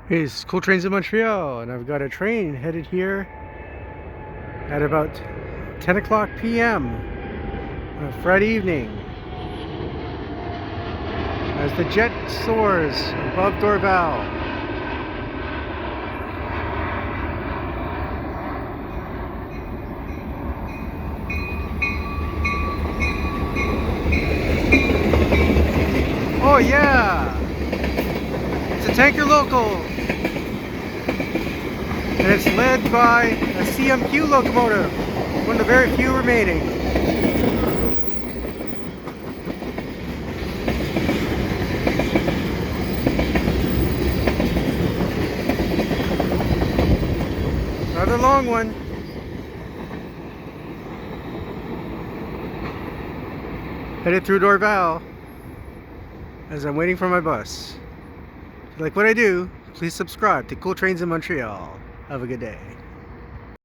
It's Cool Trains in Montreal, and I've got a train headed here at about 10 o'clock p.m. on a Friday evening as the jet soars above Dorval. Oh yeah! It's a tanker local! And it's led by a CMQ locomotive, one of the very few remaining. Another long one. Headed through Dorval as I'm waiting for my bus. If you like what I do, please subscribe to Cool Trains in Montreal. Have a good day.